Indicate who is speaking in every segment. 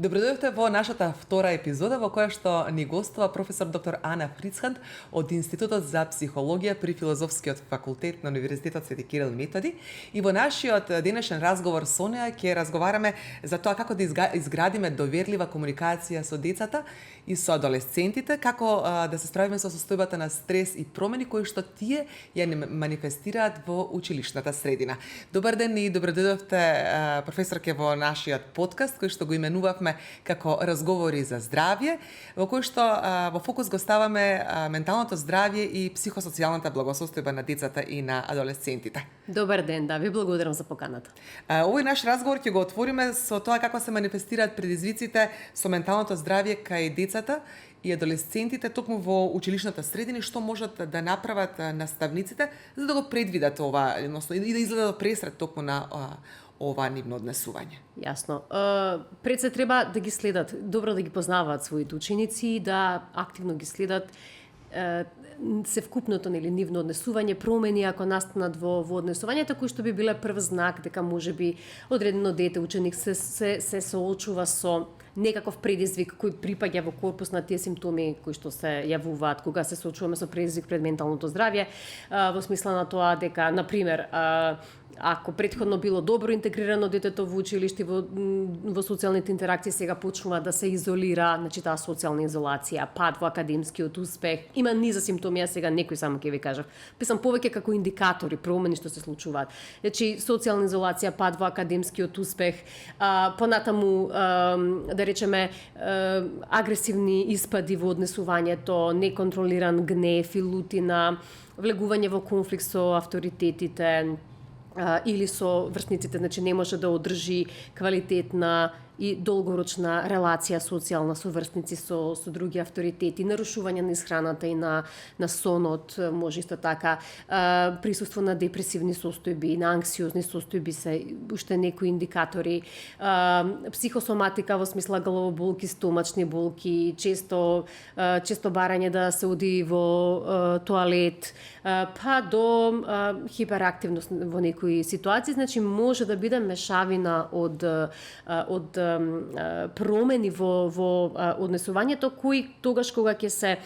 Speaker 1: Добродојавте во нашата втора епизода во која што ни гостува професор доктор Ана Фрицханд од Институтот за психологија при Филозофскиот факултет на Универзитетот Свети Кирил и Методи. И во нашиот денешен разговор со неа ќе разговараме за тоа како да изградиме доверлива комуникација со децата и со адолесцентите, како да се справиме со состојбата на стрес и промени кои што тие ја манифестираат во училишната средина. Добар ден и добродојавте професорке во нашиот подкаст кој што го именувавме како разговори за здравје, во кој што во фокус го ставаме менталното здравје и психосоцијалната благосостојба на децата и на адолесцентите.
Speaker 2: Добар ден, да, ви благодарам за поканата.
Speaker 1: Овој наш разговор ќе го отвориме со тоа како се манифестираат предизвиците со менталното здравје кај децата и адолесцентите токму во училишната средина и што можат да направат наставниците за да го предвидат ова, односно и да изгледат пресред токму на ова нивно однесување.
Speaker 2: Јасно. Пред се треба да ги следат, добро да ги познаваат своите ученици, да активно ги следат севкупното нивно однесување, промени ако настанат во однесувањето, кои што би биле прв знак дека можеби одредено дете, ученик се соочува со некаков предизвик кој припаѓа во корпус на тие симптоми кои што се јавуваат кога се соочуваме со предизвик пред менталното здравје, во смисла на тоа дека, например, ако претходно било добро интегрирано детето во училиште, во социјалните интеракции, сега почнува да се изолира, значи таа социјална изолација, пад во академскиот успех, има низа симптоми, сега некои само ќе ви кажав. Писам повеќе како индикатори, промени што се случуваат. Значи социјална изолација, пад во академскиот успех, понатаму да речеме агресивни испади во однесувањето, неконтролиран гнев и лутина, влегување во конфликт со авторитетите, или со врсниците, значи не може да одржи квалитетна и долгорочна релација социјална со врсници, со други авторитети, нарушување на исхраната и на сонот, може исто така, присуство на депресивни состојби, на анксиозни состојби се уште некои индикатори, психосоматика во смисла главоболки, стомачни болки, често барање да се оди во тоалет, па до хиперактивност во некои ситуации, значи може да биде мешавина од промени во однесувањето кои тогаш кога ќе се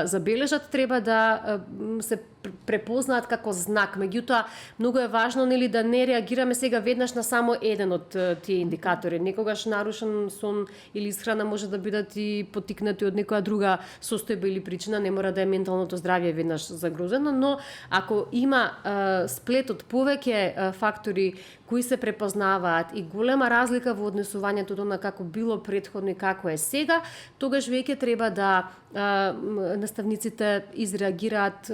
Speaker 2: забележат треба да се препознаат како знак. Меѓутоа, многу е важно да не реагираме сега веднаш на само еден од тие индикатори. Некогаш нарушен сон или исхрана може да бидат и поттикнати од некоја друга состојба или причина, не мора да е менталното здравје веднаш загрозено, но ако има сплет од повеќе фактори кои се препознаваат и голема разлика во однесувањето на како било претходно и како е сега, тогаш веќе треба да наставниците изреагираат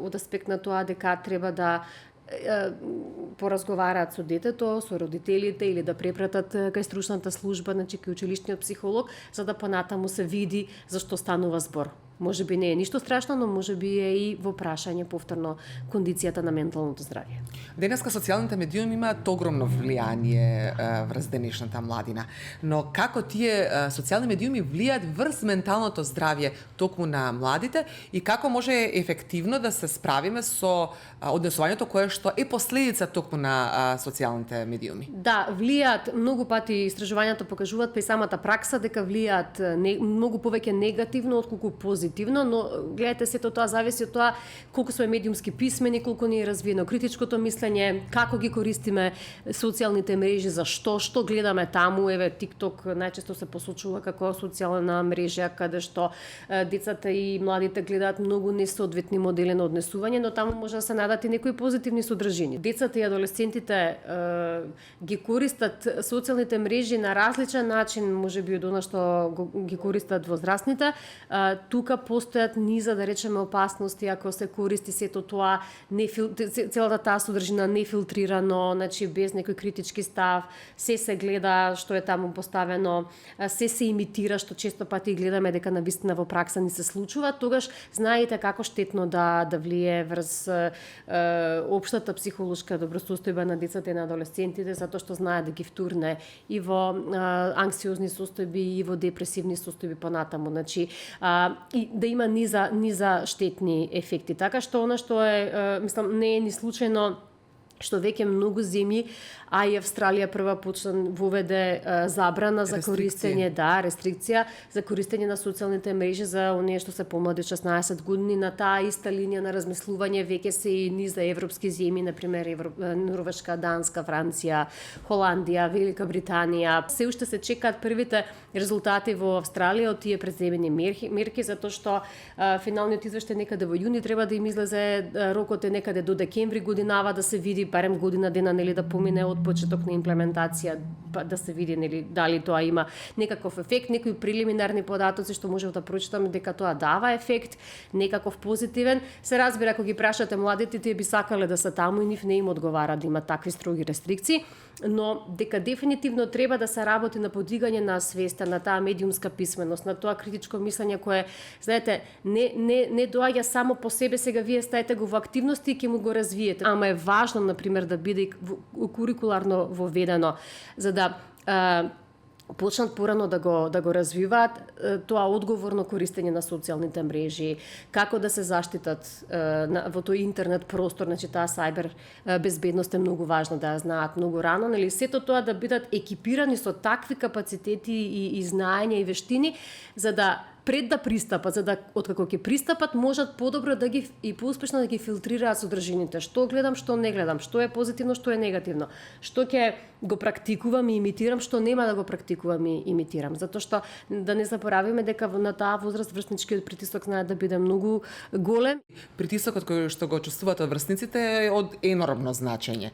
Speaker 2: од аспект на тоа дека треба да поразговараат со детето, со родителите или да препратат кај стручната служба, значи кај училишниот психолог, за да понатаму се види за што станува збор. Може би не е ништо страшно, но може би е и во прашање повторно кондицијата на менталното здравје.
Speaker 1: Денеска социјалните медиуми имаат огромно влијание врз денешната младина, но како тие социјални медиуми влијаат врз менталното здравје токму на младите и како може ефективно да се справиме со однесувањето кое што е последица токму на социјалните медиуми?
Speaker 2: Да, влијаат многу пати, истражувањата покажуваат па и самата пракса дека влијаат многу повеќе негативно отколку позитивно, но гледате, сето тоа зависи од тоа колку сме медиумски писмени, колку ни е развиено критичкото мислење, како ги користиме социјалните мрежи, за што гледаме таму. Еве, TikTok најчесто се посочува како социјална мрежа каде што децата и младите гледаат многу несоодветни модели на однесување, но таму може да се најдат и некои позитивни содржини. Децата и адолесцентите ги користат социјалните мрежи на различен начин, можеби од она што ги користат возрастните. Тука постојат низа, да речеме, опасности ако се користи сето тоа, целата таа содржина нефилтрирано, значи без некој критички став, се гледа што е таму поставено, се имитира, што често пати гледаме дека навистина во пракса ни се случува, тогаш знаете како штетно да влие врз општата психолошка добросостојба на децата и на адолесцентите, затоа што знае да ги втурне и во анксиозни состојби и во депресивни состојби понатаму. Значи, и да има низа штетни ефекти. Така што она што е, мислам, не е ни случајно што веќе многу земји, а и Австралија прва воведе забрана за користење, рестрикција за користење на социјалните мрежи за оние што се помлади 16 години. На таа иста линија на размислување веќе се и низ за европски земји, на пример Норвешка, Данска, Франција, Холандија, Велика Британија. Се уште се чекаат првите резултати во Австралија од тие предземени мерки, затоа што финалниот извештај некаде во јуни треба да им излезе, рокот е некаде до декември годинава да се види барем година дена, нели, да помине од почеток на имплементација, да се види, нели, дали тоа има некаков ефект, некои прелиминарни податоци што можев да прочитам дека тоа дава ефект, некаков позитивен. Се разбира, ако ги прашате младите, тие би сакале да се таму и нив не им одговара да има такви строги рестрикции, но дека дефинитивно треба да се работи на подигање на свеста, на таа медиумска писменост, на тоа критичко мислење кое, знаете, не доаѓа само по себе, сега вие стаете го во активности и ќе му го развиете. Ама е важно, например, да биде курикуларно воведено, за да почнат порано да го развиваат тоа одговорно користење на социјалните мрежи, како да се заштитат во тој интернет простор, значи таа сајбер безбедност е многу важно да ја знаат многу рано, нели, сето тоа да бидат екипирани со такви капацитети и знаење и вештини за да пред да пристапат, за да откако ќе пристапат можат подобро да ги и поуспешно да ги филтрираат содржините. Што гледам, што не гледам, што е позитивно, што е негативно, што ќе го практикувам и имитирам, што нема да го практикувам и имитирам. Затоа што да не заборавиме дека на таа возраст врсничкиот притисок знае да биде многу голем.
Speaker 1: Притисокот кој што го чувствуваат од врсниците е од енормно значење.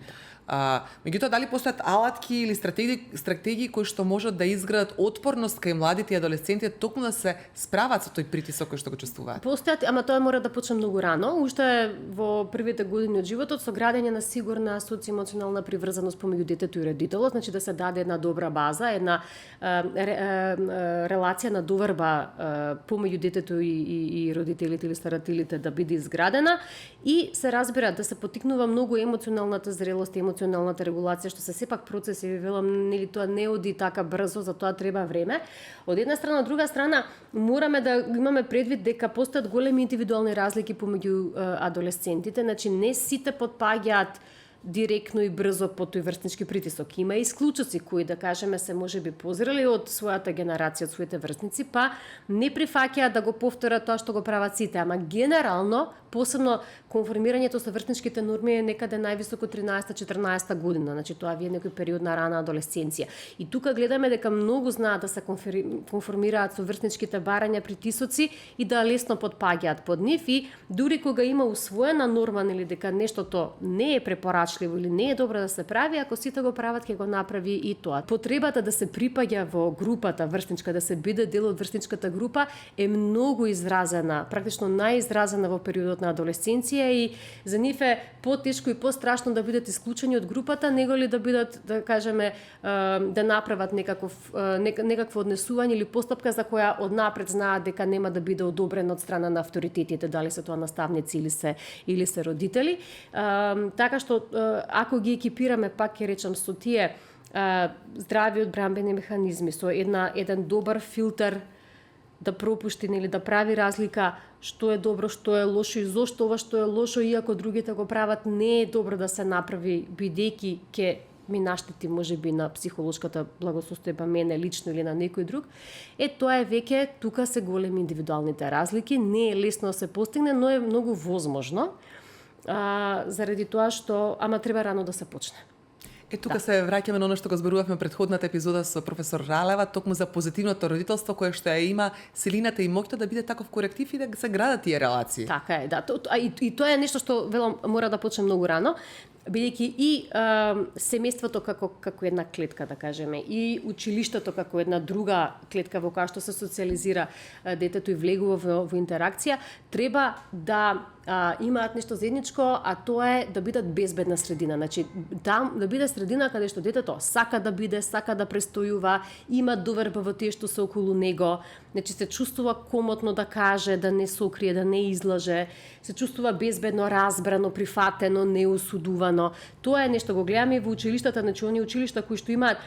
Speaker 1: Меѓутоа, дали постојат алатки или стратегии кои што можат да изградат отпорност кај младите и адолесцентите токму да се справат со тој притисок кој што го чувствуваат?
Speaker 2: Постојат, ама тоа мора да почне многу рано, уште во првите години од животот, со градење на сигурна социјемоционална приврзаност помеѓу детето и родителот, значи да се даде една добра база, една релација на доверба помеѓу детето и родителите или старателите да биде изградена и се разбира да се поттикнува многу емоционалната зрелост, емоционалната регулација, што се сепак процеси, ви велам, нели, тоа не оди така брзо, за тоа треба време. Од една страна, од друга страна, мораме да имаме предвид дека постојат големи индивидуални разлики помеѓу адолесцентите, значи не сите потпаѓаат директно и брзо по тој врснички притисок. Има исклучоци кои, да кажеме, се можеби позрели од својата генерација, од своите врсници, па не прифаќаат да го повторат тоа што го прават сите, ама генерално, посебно конформирањето со врсничките норми е некаде највисоко 13-14 година, значи тоа ви е некој период на рана адолесценција. И тука гледаме дека многу знаат да се конформираат со врсничките барања, притисоци и да лесно потпаѓаат под нив и дури кога има усвоена норма или дека нештото не е препорачливо или не е добро да се прави, ако сите го прават, ќе го направи и тоа. Потребата да се припаѓа во групата врсничка, да се биде дел од врсничката група е многу изразена, практично најизразена во периодот на адолесценција и за нив е потешко и пострашно да бидат исклучени од групата, него ли да бидат, да кажеме, да направат некакво однесување или постапка за која однапред знаат дека нема да биде одобрена од страна на авторитетите, дали се тоа наставници или се родители. Така што ако ги екипираме, пак ќе речам, со тие здрави одбранбени механизми, со еден добар филтер да пропушти или да прави разлика што е добро, што е лошо и зошто ова што е лошо, иако другите го прават, не е добро да се направи, бидејќи ќе ми наштети можеби на психолошката благосостојба мене лично или на некој друг. Тоа е веќе, тука се големи индивидуалните разлики, не е лесно да се постигне, но е многу возможно, заради тоа што, ама треба рано да се почне.
Speaker 1: Тука се враќаме на оно што го зборувавме предходната епизода со професор Ралева, токму за позитивното родителство кое што ја има силината и моќта да биде таков коректив и да се градат тие релации.
Speaker 2: Така е, да. И тоа е нешто што велам мора да почне многу рано, бидејќи и семејството како една клетка, да кажеме, и училиштето како една друга клетка во која што се социализира детето и влегува во интеракција, треба да имаат нешто заедничко, а тоа е да бидат безбедна средина. Значи, да биде средина каде што детето сака да биде, сака да престојува, има доверба во тие што се околу него, значи се чувствува комотно да каже, да не се окрие, да не излаже, се чувствува безбедно, разбрано, прифатено, неосудувано. Тоа е нешто го гледаме и во училиштата, значи оние училишта кои што имаат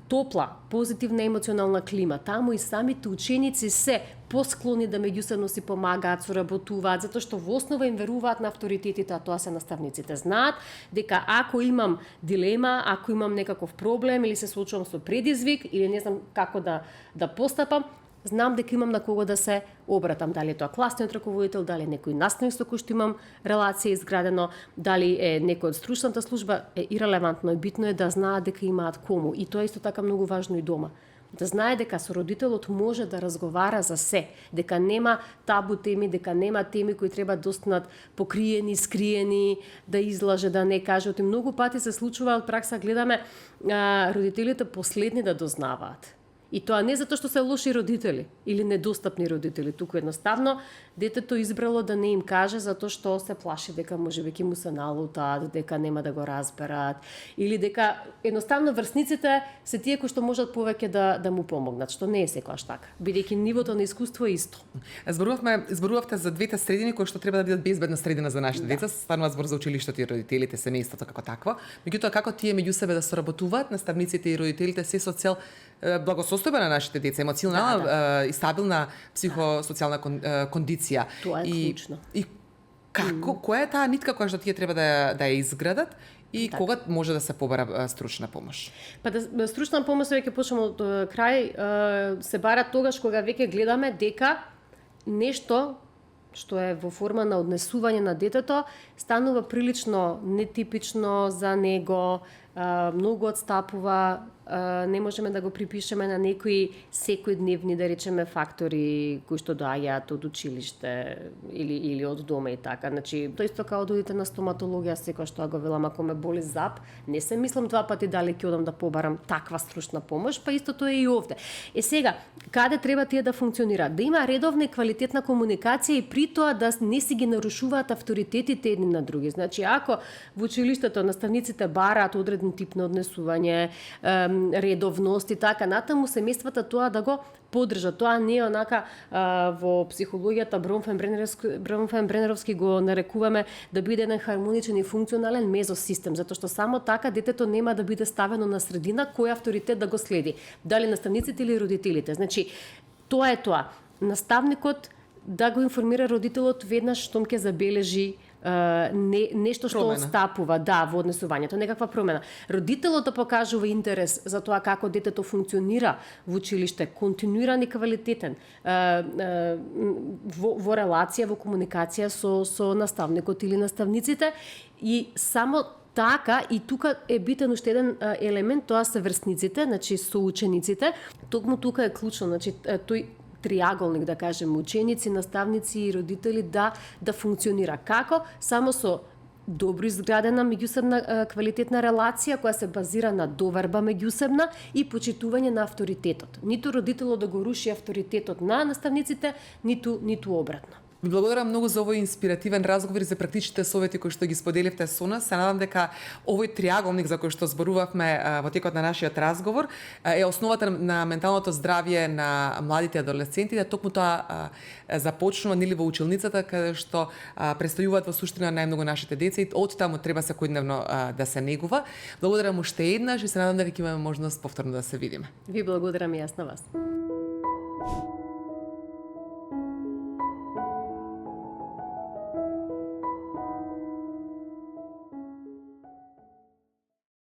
Speaker 2: топла, позитивна емоционална клима, таму и самите ученици се посклони да меѓусебно си помагаат, соработуваат, затоа што во основа им веруваат на авторитетите, а тоа се наставниците. Знаат дека ако имам дилема, ако имам некаков проблем или се соочувам со предизвик или не знам како да постапам, знам дека имам на кого да се обратам, дали е тоа класниот раководител, дали е некој наставник со кој што имам релација изградено, дали е некој од стручната служба, е ирелевантно, битно е да знаат дека имаат кому. И тоа е исто така многу важно и дома. Да знае дека со родителот може да разговара за се, дека нема табу теми, дека нема теми кои треба да останат покриени, скриени, да излаже, да не каже. И многу пати се случува, од пракса гледаме родителите последни да дознаваат. И тоа не затоа што се лоши родители или недостапни родители, туку едноставно детето избрало да не им каже затоа што се плаши дека можеби ќе му се налутаат, дека нема да го разберат или дека едноставно врсниците се тие кои што можат повеќе да му помогнат, што не е секогаш така, бидејќи нивото на искуство е исто.
Speaker 1: Зборувавте за двете средини кои што треба да бидат безбедна средина за нашите деца, станува збор за училиштето и родителите, семејството како такво. Меѓутоа како тие меѓу себе да соработуваат, наставниците и родителите се со цел благосостојба на нашите деца, емоционална и стабилна психосоцијална кондиција.
Speaker 2: Тоа е клучно.
Speaker 1: И како, која е таа нитка која што тие треба да ја изградат и
Speaker 2: така.
Speaker 1: кога може да се побара стручна помош?
Speaker 2: Па стручна помош веќе почнемо од крај, се бара тогаш кога веќе гледаме дека нешто што е во форма на однесување на детето станува прилично нетипично за него, многу отстапува, не можеме да го припишеме на некои секојдневни, да речеме, фактори кои што доаѓаат од училиште или од дома и така. Значи, тоа исто као да одите на стоматологија, секој што го велам, ако ме боли зап, не се мислам два пати дали ќе одам да побарам таква стручна помош, па истото е и овде. Сега, каде треба тие да функционираат? Да има редовна и квалитетна комуникација и при тоа да не си ги нарушуваат авторитетите едни на други. Значи, ако во училиштето наставниците бараат одреден тип на однесување, редовност и така натаму, семејствата тоа да го поддржат. Тоа не е онака во психологијата Бронфенбренеровски го нарекуваме да биде еден хармоничен и функционален мезосистем, затоа што само така детето нема да биде ставено на средина кој авторитет да го следи, дали наставниците или родителите. Значи, тоа е тоа. Наставникот да го информира родителот веднаш штом ќе забележи нешто што отстапува, во однесувањето, некаква промена. Родителот да покажува интерес за тоа како детето функционира во училиште, континуиран и квалитетен, во релација, во комуникација со наставникот или наставниците и само така, и тука е битен уште еден елемент, тоа се врсниците, значи соучениците. Токму тука е клучно, значи тој триаголник, да кажем, ученици, наставници и родители да функционира. Како? Само со добро изградена меѓусебна квалитетна релација која се базира на доверба меѓусебна и почитување на авторитетот. Ниту родителот да го руши авторитетот на наставниците, ниту обратно.
Speaker 1: Ви благодарам многу за овој инспиративен разговор и за практичните совети кои што ги споделивте со нас. Се надам дека овој триаголник за кој што зборувавме во текот на нашиот разговор е основата на менталното здравје на младите адолесцентите. Токму тоа започнува нели во училницата каде што престојуваат во суштина најмногу нашите деца и од таму треба секојдневно да се негува. Благодарам уште еднаш и се надам дека ќе имаме можност повторно да се видиме.
Speaker 2: Ви благодарам и јас на вас.